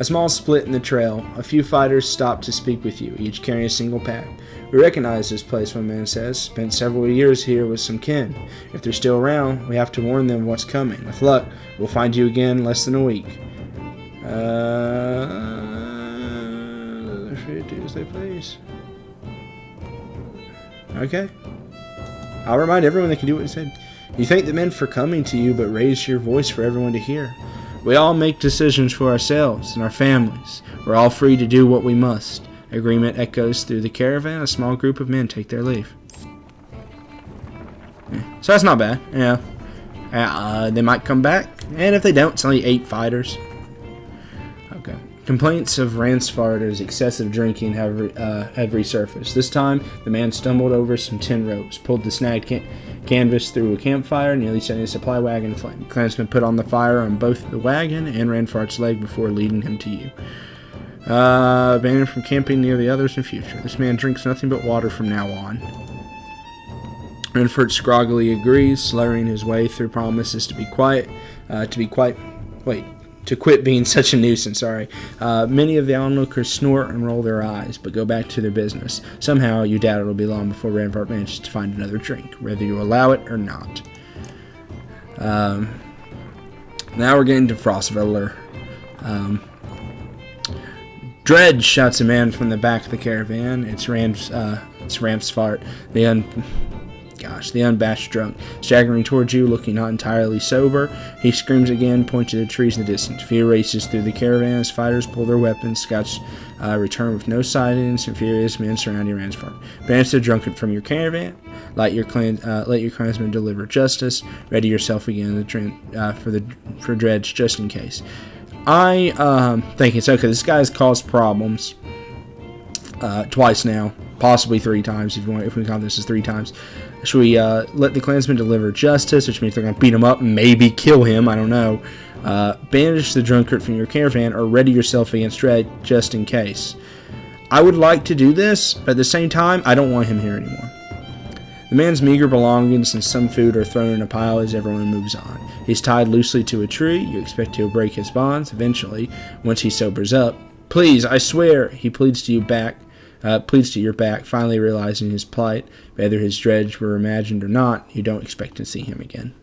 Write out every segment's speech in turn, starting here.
A small split in the trail. A few fighters stop to speak with you, each carrying a single pack. We recognize this place, one man says. Spent several years here with some kin. If they're still around, we have to warn them what's coming. With luck, we'll find you again in less than a week. Tuesday, please. Okay. I'll remind everyone they can do what he said. You thank the men for coming to you, but raise your voice for everyone to hear. We all make decisions for ourselves and our families. We're all free to do what we must. Agreement echoes through the caravan. A small group of men take their leave. Yeah. So that's not bad. Yeah. They might come back. And if they don't, it's only 8 fighters. Okay. Complaints of Ransfarder's excessive drinking have resurfaced. This time, the man stumbled over some tin ropes, pulled the snagged canvas through a campfire, nearly setting a supply wagon aflame. Clansmen put on the fire on both the wagon and Ranfart's leg before leading him to you. Banned from camping near the others in future. This man drinks nothing but water from now on. Ranfart groggily agrees, slurring his way through promises to be quiet. To quit being such a nuisance, Many of the onlookers snort and roll their eyes, but go back to their business. Somehow, you doubt it'll be long before Ranfart manages to find another drink, whether you allow it or not. Now we're getting to Frostveller. Dredge, shouts a man from the back of the caravan. It's Ramsfart, the unabashed drunk, staggering towards you, looking not entirely sober. He screams again, pointing to the trees in the distance. Fear races through the caravan as fighters pull their weapons. Scouts return with no sightings, and furious men surrounding Ransfart. Banish the drunkard from your caravan. Let your clansmen deliver justice. Ready yourself again for Dredge, just in case. I think it's okay. This guy's caused problems twice now, possibly 3 times if we count this as 3 times. Should we let the clansmen deliver justice, which means they're going to beat him up and maybe kill him? I don't know. Banish the drunkard from your caravan, or ready yourself against Dredge, just in case. I would like to do this, but at the same time, I don't want him here anymore. The man's meager belongings and some food are thrown in a pile as everyone moves on. He's tied loosely to a tree. You expect he'll break his bonds eventually, once he sobers up. Please, I swear, he pleads to your back, finally realizing his plight. Whether his dredge were imagined or not, you don't expect to see him again.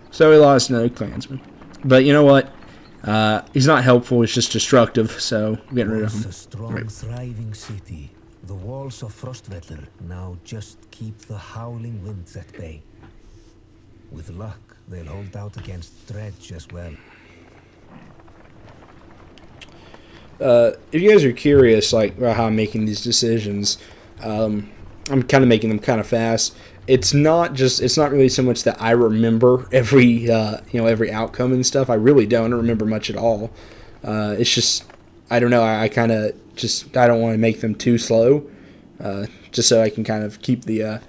So he lost another clansman. But you know what? He's not helpful, he's just destructive, so I'm getting rid of him. A strong, thriving city. The walls of Frostveller now just keep the howling winds at bay. With luck, they'll hold out against Dredge as well. If you guys are curious, about how I'm making these decisions, I'm kind of making them kind of fast. It's not really so much that I remember every outcome and stuff. I really don't remember much at all. It's just, I don't know. I kind of I don't want to make them too slow, just so I can kind of keep the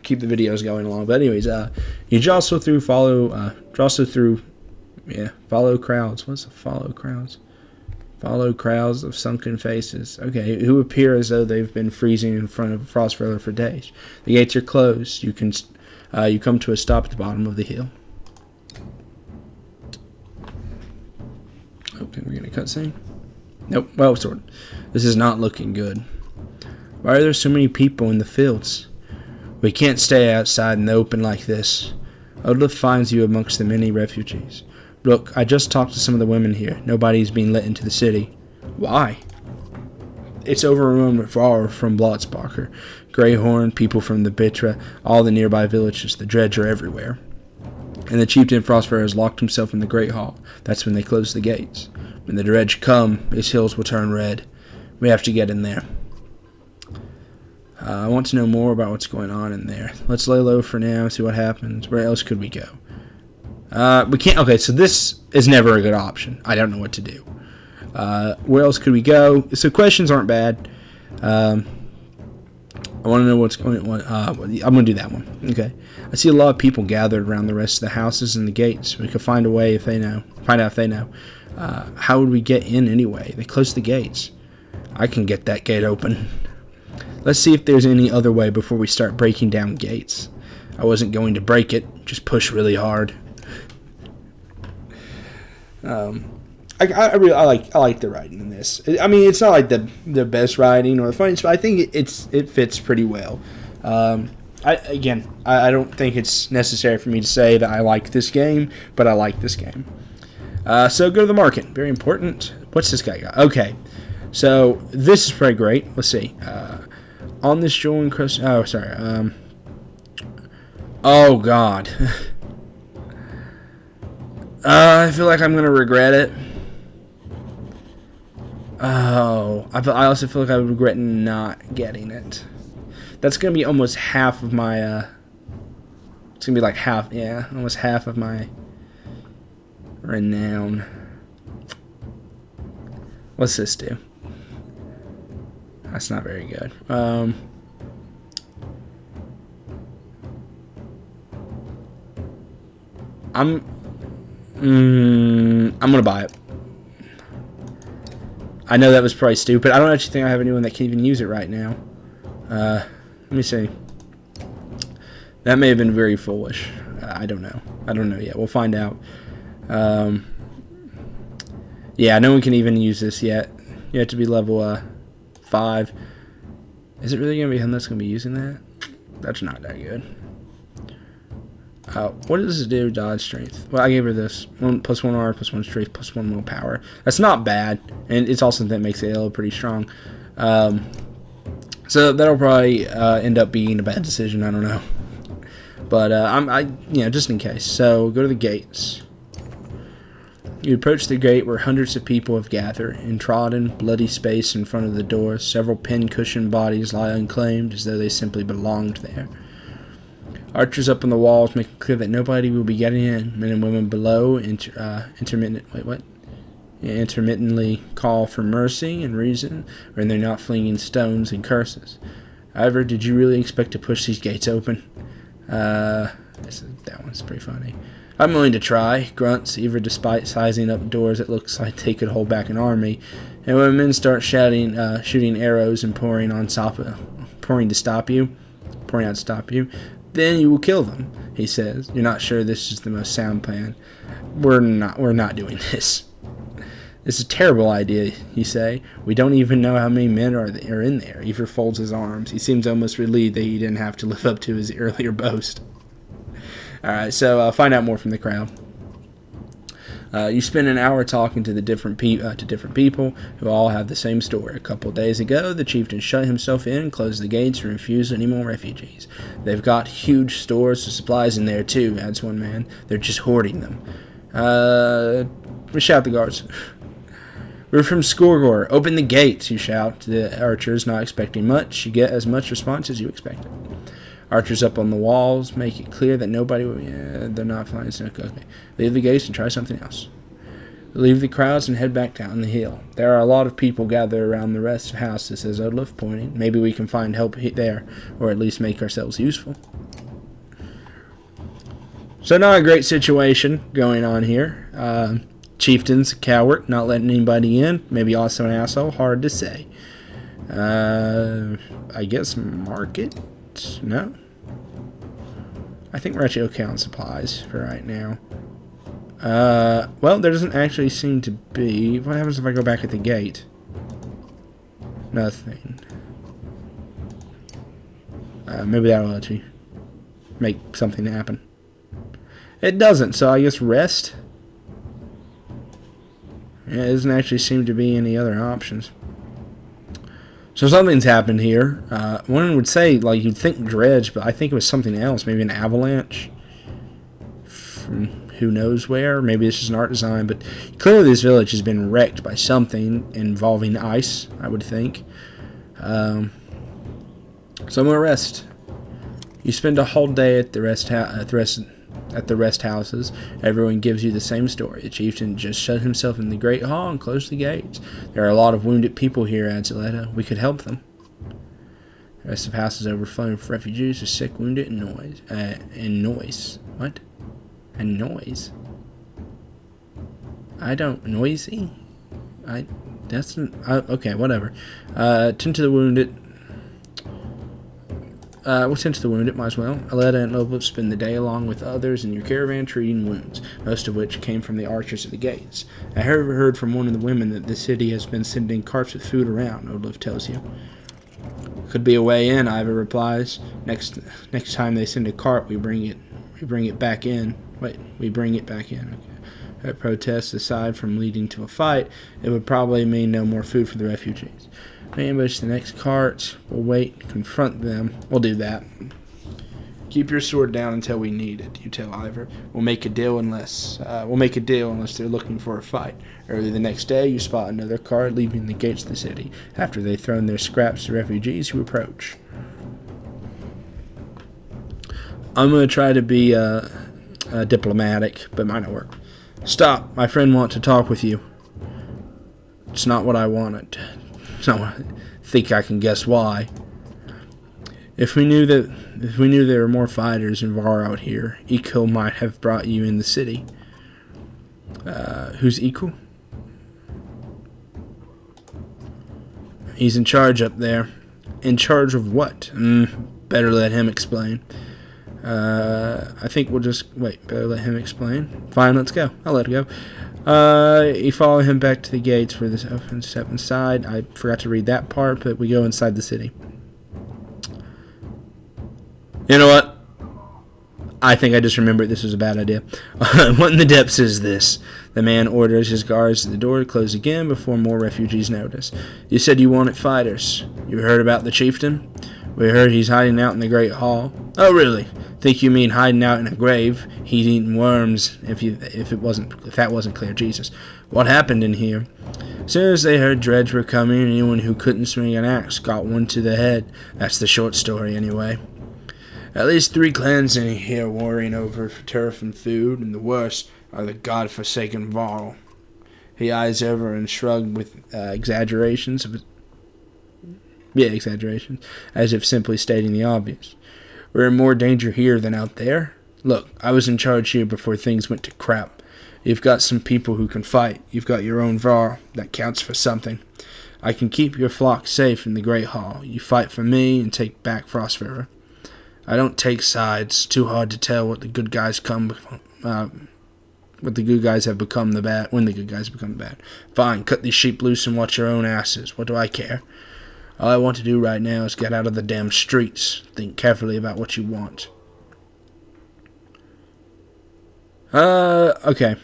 videos going along. But anyways, you jostle through, follow crowds. What's a follow crowds? Follow crowds of sunken faces. Okay, who appear as though they've been freezing in front of Frostveller for days. The gates are closed. You come to a stop at the bottom of the hill. Okay, we're getting a cutscene. Nope. Well, sort of. This is not looking good. Why are there so many people in the fields? We can't stay outside in the open like this. Odlif finds you amongst the many refugees. Look, I just talked to some of the women here. Nobody's being let into the city. Why? It's overrun far from Blotsparker. Greyhorn, people from the Bitra, all the nearby villages. The Dredge are everywhere. And the chieftain Frostfire has locked himself in the Great Hall. That's when they close the gates. When the Dredge come, these hills will turn red. We have to get in there. I want to know more about what's going on in there. Let's lay low for now and see what happens. Where else could we go? We can't. Okay, so this is never a good option. I don't know what to do. Where else could we go? So questions aren't bad. I want to know what's going on. I'm going to do that one. Okay. I see a lot of people gathered around the rest of the houses and the gates. We could find a way if they know. Find out if they know. How would we get in anyway? They closed the gates. I can get that gate open. Let's see if there's any other way before we start breaking down gates. I wasn't going to break it. Just push really hard. I I like the writing in this. I mean, it's not like the best writing or the funniest, but I think it fits pretty well. I don't think it's necessary for me to say that I like this game, but I like this game. So go to the market. Very important. What's this guy got? Okay. So this is pretty great. Let's see. On this jewel encrusted. Oh, sorry. Oh God. I feel like I'm gonna regret it. Oh, I also feel like I would regret not getting it. That's gonna be almost half of my. It's gonna be like half. Yeah, almost half of my renown. What's this do? That's not very good. I'm gonna buy it. I know that was probably stupid. I don't actually think I have anyone that can even use it right now. Let me see. That may have been very foolish. I don't know. I don't know yet. We'll find out. Yeah, no one can even use this yet. You have to be level 5. Is it really going to be him that's going to be using that? That's not that good. What does this do? Dodge strength. Well, I gave her this. 1 + 1 R, +1 strength, +1 willpower. That's not bad. And it's also that makes AL pretty strong. So that'll probably end up being a bad decision. I don't know. But just in case. So go to the gates. You approach the gate where hundreds of people have gathered. In trodden, bloody space in front of the door, several pin-cushioned bodies lie unclaimed as though they simply belonged there. Archers up on the walls make it clear that nobody will be getting in. Men and women below intermittently call for mercy and reason, when they're not flinging stones and curses. However, did you really expect to push these gates open? That one's pretty funny. I'm willing to try, grunts, even despite sizing up doors that looks like they could hold back an army. And when men start shouting, shooting arrows and pouring out to stop you, then you will kill them, he says. You're not sure this is the most sound plan. We're not doing this. This is a terrible idea, you say. We don't even know how many men are in there. Ever folds his arms. He seems almost relieved that he didn't have to live up to his earlier boast. Alright, so find out more from the crowd. You spend an hour talking to the different people who all have the same story. A couple of days ago, the chieftain shut himself in, closed the gates, and refused any more refugees. They've got huge stores of supplies in there too, adds one man. They're just hoarding them. We shout the guards. We're from Skorgor. Open the gates, you shout to the archers, not expecting much. You get as much response as you expected. Archers up on the walls make it clear that nobody will... Yeah, they're not flying snook. Okay. Leave the gates and try something else. Leave the crowds and head back down the hill. There are a lot of people gathered around the rest of the houses, says Odlif, pointing. Maybe we can find help there, or at least make ourselves useful. So not a great situation going on here. Chieftain's a coward, not letting anybody in. Maybe also an asshole. Hard to say. I guess market? No? I think we're actually okay on supplies for right now. Well, there doesn't actually seem to be... What happens if I go back at the gate? Nothing. Maybe that'll actually make something happen. It doesn't, so I guess rest? Yeah, it doesn't actually seem to be any other options. So something's happened here. One would say, like, you'd think dredge, but I think it was something else. Maybe an avalanche from who knows where. Maybe it's just an art design, but clearly this village has been wrecked by something involving ice, I would think. So I'm going to rest. You spend a whole day at the rest houses. Everyone gives you the same story. The chieftain just shut himself in the great hall and closed the gates. There are a lot of wounded people here, adds Aletta. We could help them. The rest of the house is overflowing with refugees, the sick, wounded, and noise. What? And noise? I don't... Noisy? Okay, whatever. Tend to the wounded. we'll tend to the wounded, might as well. Aletta and Lobo spend the day along with others in your caravan treating wounds, most of which came from the archers at the gates. I heard from one of the women that the city has been sending carts with food around, Odlif tells you. Could be a way in, Ivor replies. Next time they send a cart, we bring it back in. Wait, we bring it back in. Okay. That protest, aside from leading to a fight, it would probably mean no more food for the refugees. We ambush the next cart. We'll wait, confront them. We'll do that. Keep your sword down until we need it, you tell Ivor. We'll make a deal unless they're looking for a fight. Early the next day, you spot another cart leaving the gates of the city, after they've thrown their scraps to refugees who approach. I'm going to try to be diplomatic, but it might not work. Stop, my friend wants to talk with you. It's not what I wanted. So I think I can guess why. If we knew there were more fighters in Var out here, Eco might have brought you in the city. Who's Eco? He's in charge up there. In charge of what? Better let him explain. I think we'll just wait. Better let him explain. Fine, let's go. I'll let it go. You follow him back to the gates for this open step inside. I forgot to read that part, but we go inside the city. You know what? I think I just remembered this was a bad idea. What in the depths is this? The man orders his guards at the door to close again before more refugees notice. You said you wanted fighters. You heard about the chieftain? We heard he's hiding out in the Great Hall. Oh, really? Think you mean hiding out in a grave? He's eating worms. If that wasn't clear, Jesus. What happened in here? As soon as they heard Dredge were coming, anyone who couldn't swing an axe got one to the head. That's the short story, anyway. At least 3 clans in here warring over turf and food, and the worst are the god-forsaken Varl. He eyes over and shrugged with exaggerations, as if simply stating the obvious. We're in more danger here than out there. Look, I was in charge here before things went to crap. You've got some people who can fight. You've got your own Var. That counts for something. I can keep your flock safe in the Great Hall. You fight for me and take back Frostfurrow. I don't take sides. Too hard to tell what the good guys have become the bad. When the good guys become the bad. Fine, cut these sheep loose and watch your own asses. What do I care? All I want to do right now is get out of the damn streets. Think carefully about what you want. Okay.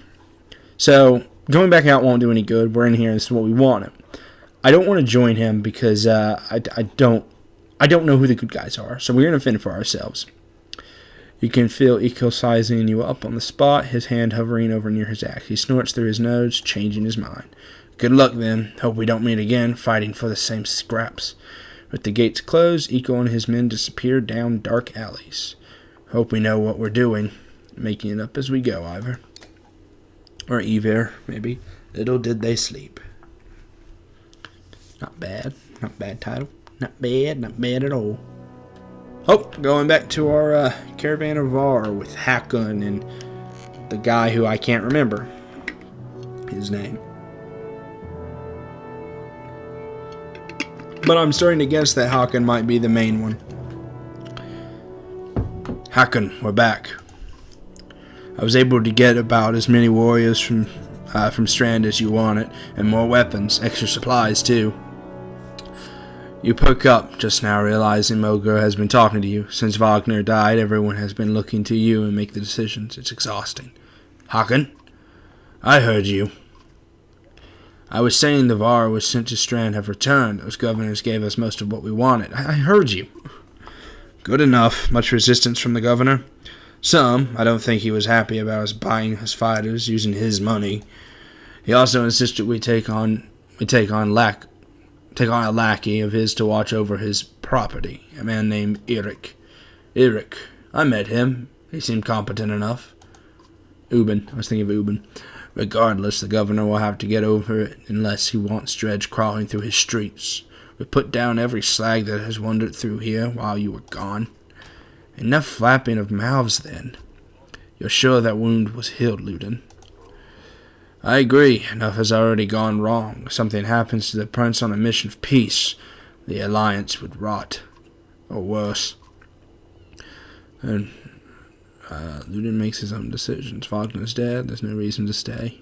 So, going back out won't do any good. We're in here. This is what we wanted. I don't want to join him because I don't know who the good guys are. So we're going to fend for ourselves. You can feel Eco sizing you up on the spot, his hand hovering over near his axe. He snorts through his nose, changing his mind. Good luck, then. Hope we don't meet again, fighting for the same scraps. With the gates closed, Eco and his men disappear down dark alleys. Hope we know what we're doing. Making it up as we go, Ivor. Or Eivor, maybe. Little did they sleep. Not bad. Not bad title. Not bad at all. Oh, going back to our Caravan of Var with Hakon and the guy who I can't remember his name. But I'm starting to guess that Hakon might be the main one. Hakon, we're back. I was able to get about as many warriors from Strand as you wanted, and more weapons, extra supplies too. You perk up just now, realizing Mogr has been talking to you. Since Wagner died, everyone has been looking to you and make the decisions. It's exhausting. Hakon? I heard you. I was saying the Var was sent to Strand have returned. Those governors gave us most of what we wanted. I heard you. Good enough. Much resistance from the governor? Some. I don't think he was happy about us buying his fighters, using his money. He also insisted we take on a lackey of his to watch over his property, a man named Eirik. Eirik. I met him. He seemed competent enough. Ubin. I was thinking of Ubin. Regardless, the governor will have to get over it unless he wants Dredge crawling through his streets. We put down every slag that has wandered through here while you were gone. Enough flapping of mouths, then. You're sure that wound was healed, Ludin? I agree. Enough has already gone wrong. If something happens to the prince on a mission of peace, the alliance would rot. Or worse. And Ludin makes his own decisions. Wagner's dead. There's no reason to stay.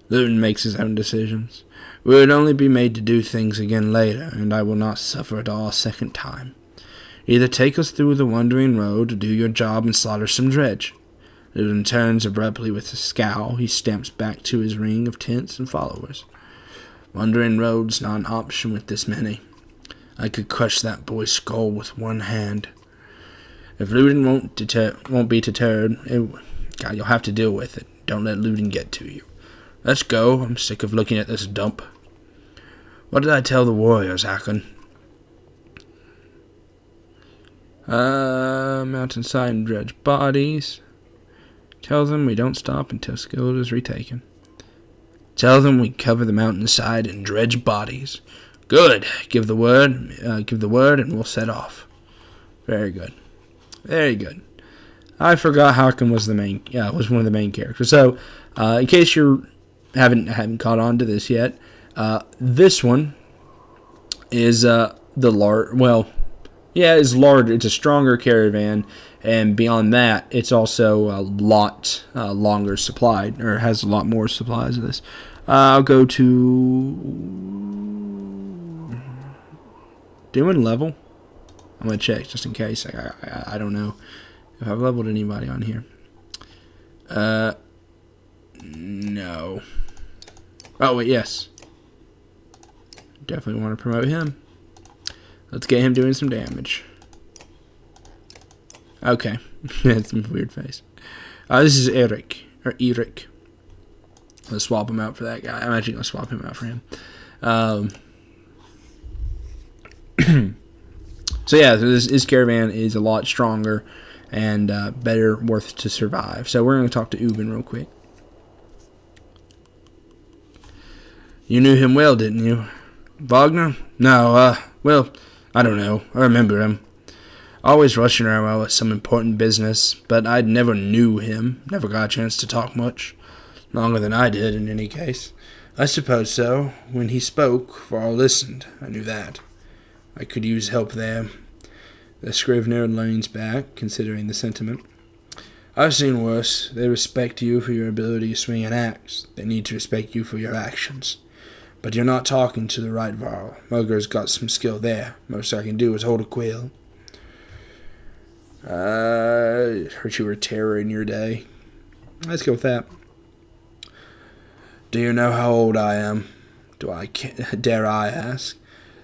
Ludin makes his own decisions. We would only be made to do things again later, and I will not suffer it all a second time. Either take us through the wandering road, or do your job and slaughter some dredge. Ludin turns abruptly with a scowl. He stamps back to his ring of tents and followers. Wandering road's not an option with this many. I could crush that boy's skull with one hand. If Ludin won't be deterred, God, you'll have to deal with it. Don't let Ludin get to you. Let's go. I'm sick of looking at this dump. What did I tell the warriors, Hakon? Mountainside and dredge bodies. Tell them we don't stop until Skillet is retaken. Tell them we cover the mountainside and dredge bodies. Good. Give the word, and we'll set off. Very good. Very good. I forgot Hakon was was one of the main characters. So, in case you haven't caught on to this yet, this one is is larger. It's a stronger caravan, and beyond that, it's also a lot longer supplied, or has a lot more supplies of this. I'll go to doing level. I'm gonna check just in case. I don't know if I've leveled anybody on here. No. Oh wait, yes. Definitely want to promote him. Let's get him doing some damage. Okay. That's some weird face. This is Eric. Let's swap him out for that guy. I'm actually going to swap him out for him. So yeah, this caravan is a lot stronger and better worth to survive. So we're going to talk to Ubin real quick. You knew him well, didn't you? Wagner? No, well, I don't know. I remember him. Always rushing around with some important business, but I never knew him. Never got a chance to talk much. Longer than I did, in any case. I suppose so. When he spoke, Varl listened. I knew that. I could use help there. The Scrivener leans back, considering the sentiment. I've seen worse. They respect you for your ability to swing an axe. They need to respect you for your actions. But you're not talking to the right Varl. Mugger's got some skill there. Most I can do is hold a quill. Heard you were terror in your day. Let's go with that. Do you know how old I am? Dare I ask?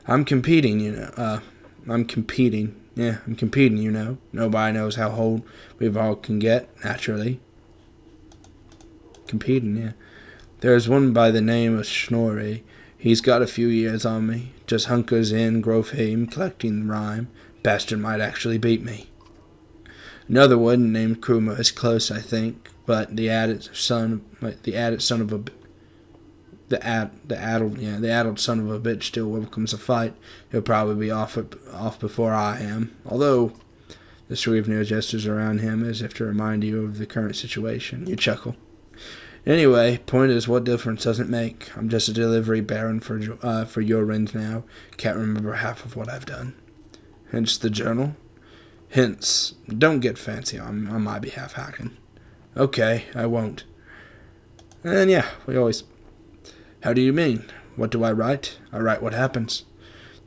I'm competing, you know. I'm competing, you know. Nobody knows how old we all can get, naturally. Competing, yeah. There's one by the name of Snorri. He's got a few years on me. Just hunkers in Grofheim, collecting the rhyme. Bastard might actually beat me. Another one named Kruma is close, I think, but the addled son of a bitch still welcomes a fight. He'll probably be off before I am. Although the Scrivener gestures around him as if to remind you of the current situation. You chuckle. Anyway, point is, what difference does it make? I'm just a delivery baron for your end now. Can't remember half of what I've done. Hence the journal. Hence, don't get fancy on my behalf, Hakon. Okay, I won't. And yeah, we always... How do you mean? What do I write? I write what happens.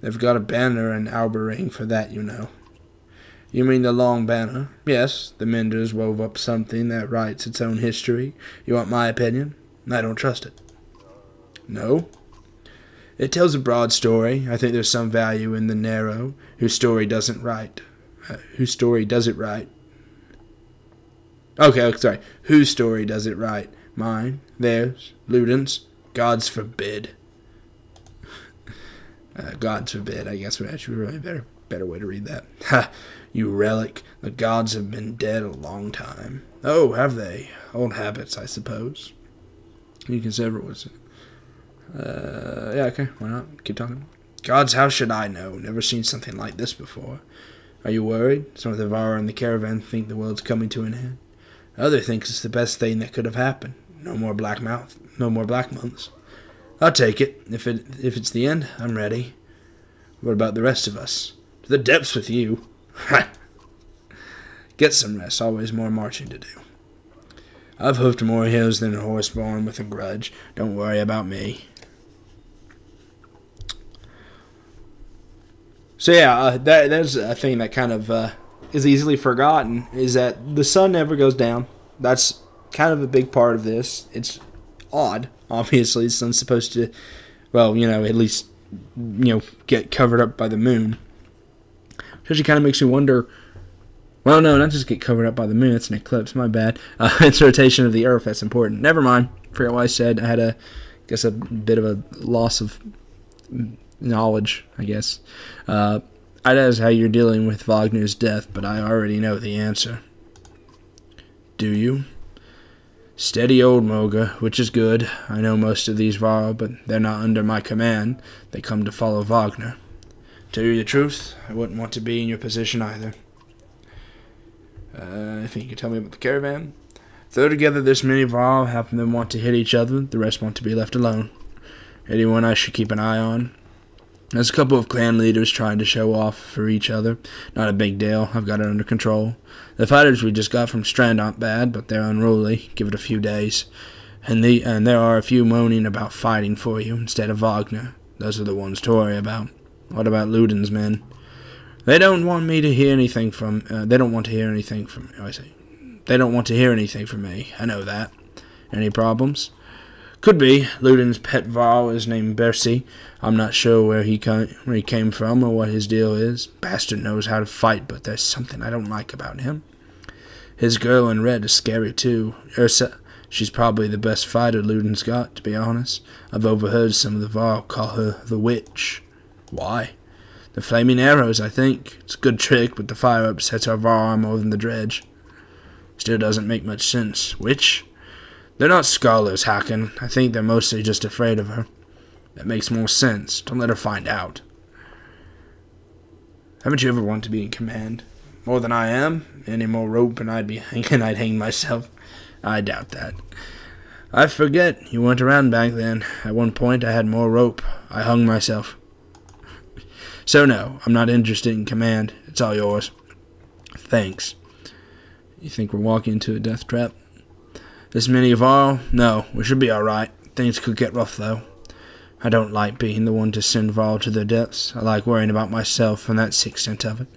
They've got a banner and Alberine for that, you know. You mean the long banner? Yes, the menders wove up something that writes its own history. You want my opinion? I don't trust it. No? It tells a broad story. I think there's some value in the narrow, whose story does it right? Whose story does it right? Okay, sorry. Whose story does it right? Mine? Theirs? Ludin's? God's forbid. God's forbid, I guess would actually be a really better way to read that. Ha! You relic. The gods have been dead a long time. Oh, have they? Old habits, I suppose. You can say it was... yeah, okay, why not? Keep talking. Gods, how should I know? Never seen something like this before. Are you worried? Some of the Vara and the caravan think the world's coming to an end. Others think it's the best thing that could have happened. No more black months. I'll take it. If it's the end, I'm ready. What about the rest of us? To the depths with you. Ha! Get some rest, always more marching to do. I've hoofed more hills than a horse born with a grudge. Don't worry about me. So yeah, that's a thing that kind of is easily forgotten, is that the sun never goes down. That's kind of a big part of this. It's odd, obviously. The sun's supposed to, well, at least, get covered up by the moon. Which actually kind of makes me wonder, well, no, not just get covered up by the moon. It's an eclipse, my bad. It's rotation of the Earth that's important. Never mind. Forget what I said. I had a bit of a loss of knowledge, I guess. I'd ask how you're dealing with Wagner's death, but I already know the answer. Do you? Steady old Moga, which is good. I know most of these Varl, but they're not under my command. They come to follow Wagner. Tell you the truth, I wouldn't want to be in your position either. I think you can tell me about the caravan. Throw together this many Varl, half of them want to hit each other, the rest want to be left alone. Anyone I should keep an eye on? There's a couple of clan leaders trying to show off for each other. Not a big deal, I've got it under control. The fighters we just got from Strand aren't bad, but they're unruly. Give it a few days. And there are a few moaning about fighting for you instead of Wagner. Those are the ones to worry about. What about Ludin's men? They don't want me to hear anything from. They don't want to hear anything from. They don't want to hear anything from me. I know that. Any problems? Could be. Ludin's pet Varl is named Bercy. I'm not sure where he came from or what his deal is. Bastard knows how to fight, but there's something I don't like about him. His girl in red is scary too. Ursa. She's probably the best fighter Ludin's got, to be honest. I've overheard some of the Varl call her the Witch. Why? The flaming arrows, I think. It's a good trick, but the fire upsets our Varl more than the dredge. Still doesn't make much sense. Witch? They're not scholars, Hacken. I think they're mostly just afraid of her. That makes more sense. Don't let her find out. Haven't you ever wanted to be in command? More than I am? Any more rope and I'd hang myself. I doubt that. I forget. You weren't around back then. At one point I had more rope. I hung myself. So no, I'm not interested in command. It's all yours. Thanks. You think we're walking into a death trap? This many of all? No, we should be alright. Things could get rough, though. I don't like being the one to send Varl to their deaths. I like worrying about myself, and that's the extent of it.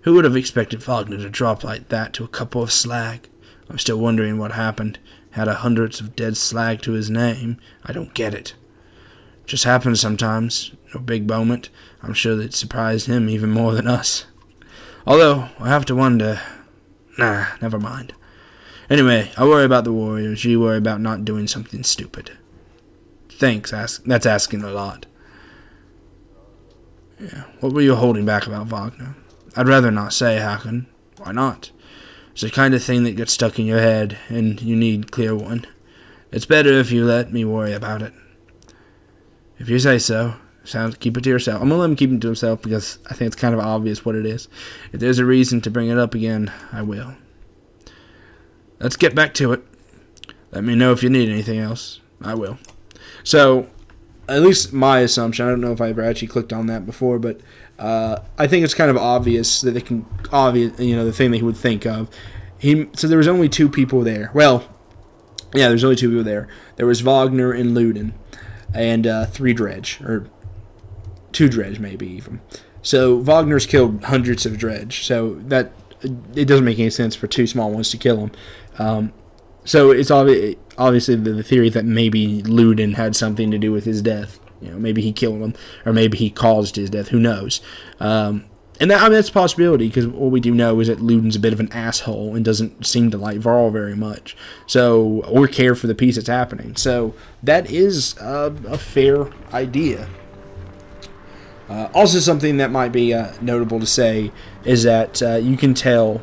Who would have expected Wagner to drop like that to a couple of slag? I'm still wondering what happened. Had hundreds of dead slag to his name. I don't get it. Just happens sometimes. No big moment. I'm sure that surprised him even more than us. Although, I have to wonder... Nah, never mind. Anyway, I worry about the warriors. You worry about not doing something stupid. Thanks, that's asking a lot. Yeah, what were you holding back about Wagner? I'd rather not say, Hacken. Why not? It's the kind of thing that gets stuck in your head, and you need a clear one. It's better if you let me worry about it. If you say so. Keep it to yourself. I'm going to let him keep it to himself because I think it's kind of obvious what it is. If there's a reason to bring it up again, I will. Let's get back to it. Let me know if you need anything else. I will. So, at least my assumption, I don't know if I ever actually clicked on that before, but I think it's kind of obvious that they can, the thing that he would think of. So there was only two people there. Well, yeah, there's only two people there. There was Wagner and Ludin, and three dredge, or two dredge maybe even. So Wagner's killed hundreds of dredge, so that it doesn't make any sense for two small ones to kill him. So it's obviously the theory that maybe Ludin had something to do with his death. Maybe he killed him, or maybe he caused his death. Who knows? And that's a possibility, because what we do know is that Ludin's a bit of an asshole and doesn't seem to like Varl very much, or care for the peace that's happening. So that is a fair idea. Also, something that might be notable to say is that you can tell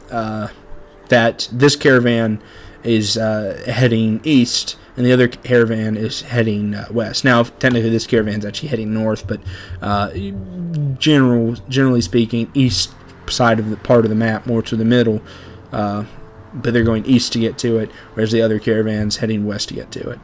that this caravan is heading east, and the other caravan is heading west. Now, technically, this caravan's actually heading north, but generally speaking, east side of the part of the map, more to the middle. But they're going east to get to it, whereas the other caravan's heading west to get to it.